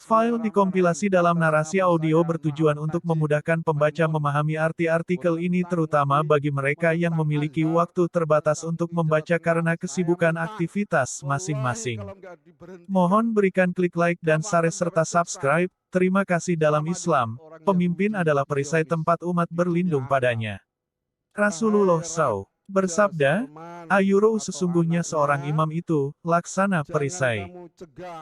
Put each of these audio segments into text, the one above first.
File dikompilasi dalam narasi audio bertujuan untuk memudahkan pembaca memahami arti artikel ini terutama bagi mereka yang memiliki waktu terbatas untuk membaca karena kesibukan aktivitas masing-masing. Mohon berikan klik like dan share serta subscribe. Terima kasih. Dalam Islam, pemimpin adalah perisai tempat umat berlindung padanya. Rasulullah SAW bersabda, "Ayuro sesungguhnya seorang imam itu, laksana perisai.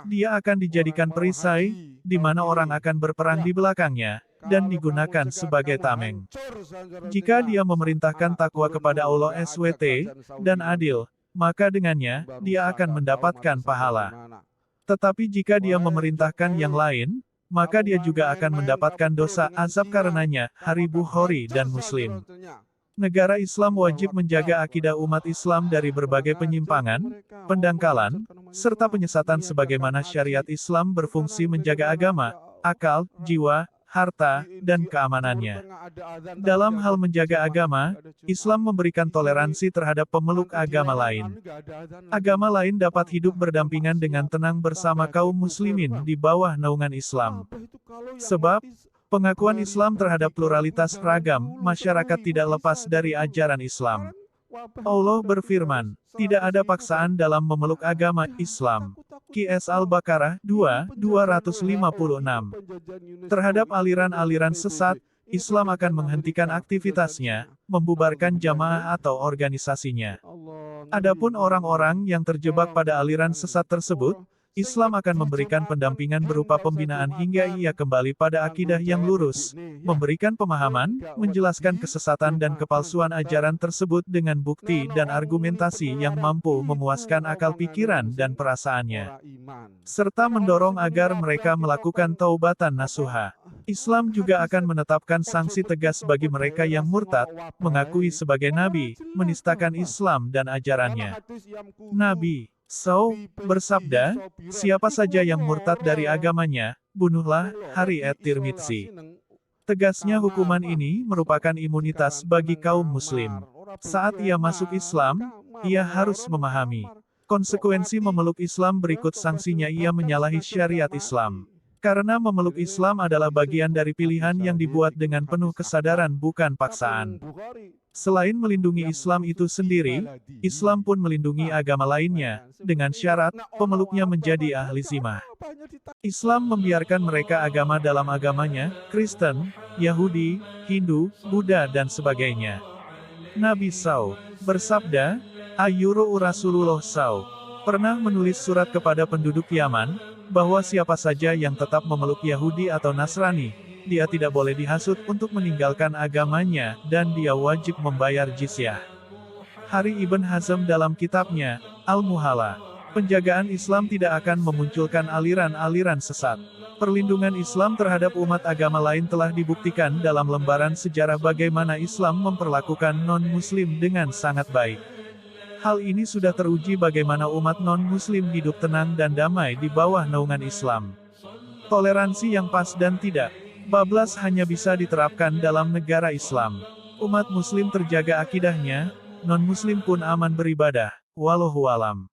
Dia akan dijadikan perisai, di mana orang akan berperang di belakangnya, dan digunakan sebagai tameng. Jika dia memerintahkan takwa kepada Allah SWT, dan adil, maka dengannya, dia akan mendapatkan pahala. Tetapi jika dia memerintahkan yang lain, maka dia juga akan mendapatkan dosa azab karenanya." Hari Bukhari dan Muslim. Negara Islam wajib menjaga akidah umat Islam dari berbagai penyimpangan, pendangkalan, serta penyesatan sebagaimana syariat Islam berfungsi menjaga agama, akal, jiwa, harta, dan keamanannya. Dalam hal menjaga agama, Islam memberikan toleransi terhadap pemeluk agama lain. Agama lain dapat hidup berdampingan dengan tenang bersama kaum muslimin di bawah naungan Islam. Sebab, pengakuan Islam terhadap pluralitas ragam masyarakat tidak lepas dari ajaran Islam. Allah berfirman, "Tidak ada paksaan dalam memeluk agama Islam." QS Al-Baqarah 2:256. Terhadap aliran-aliran sesat, Islam akan menghentikan aktivitasnya, membubarkan jamaah atau organisasinya. Adapun orang-orang yang terjebak pada aliran sesat tersebut, Islam akan memberikan pendampingan berupa pembinaan hingga ia kembali pada akidah yang lurus, memberikan pemahaman, menjelaskan kesesatan dan kepalsuan ajaran tersebut dengan bukti dan argumentasi yang mampu memuaskan akal pikiran dan perasaannya, serta mendorong agar mereka melakukan taubatan nasuha. Islam juga akan menetapkan sanksi tegas bagi mereka yang murtad, mengakui sebagai nabi, menistakan Islam dan ajarannya. Nabi SAW bersabda, "Siapa saja yang murtad dari agamanya, bunuhlah." Hari At-Tirmidzi. Tegasnya hukuman ini merupakan imunitas bagi kaum muslim. Saat ia masuk Islam, ia harus memahami konsekuensi memeluk Islam berikut sanksinya ia menyalahi syariat Islam. Karena memeluk Islam adalah bagian dari pilihan yang dibuat dengan penuh kesadaran bukan paksaan. Selain melindungi Islam itu sendiri, Islam pun melindungi agama lainnya, dengan syarat, pemeluknya menjadi ahli zimah. Islam membiarkan mereka agama dalam agamanya, Kristen, Yahudi, Hindu, Buddha dan sebagainya. Nabi SAW bersabda, "Ayuro Rasulullah SAW pernah menulis surat kepada penduduk Yaman, bahwa siapa saja yang tetap memeluk Yahudi atau Nasrani, dia tidak boleh dihasut untuk meninggalkan agamanya, dan dia wajib membayar jizyah." Hari Ibn Hazm dalam kitabnya, Al-Muhalla. Penjagaan Islam tidak akan memunculkan aliran-aliran sesat. Perlindungan Islam terhadap umat agama lain telah dibuktikan dalam lembaran sejarah bagaimana Islam memperlakukan non-Muslim dengan sangat baik. Hal ini sudah teruji bagaimana umat non-Muslim hidup tenang dan damai di bawah naungan Islam. Toleransi yang pas dan tidak bablas hanya bisa diterapkan dalam negara Islam. Umat Muslim terjaga akidahnya, non-Muslim pun aman beribadah. Wallahu alam.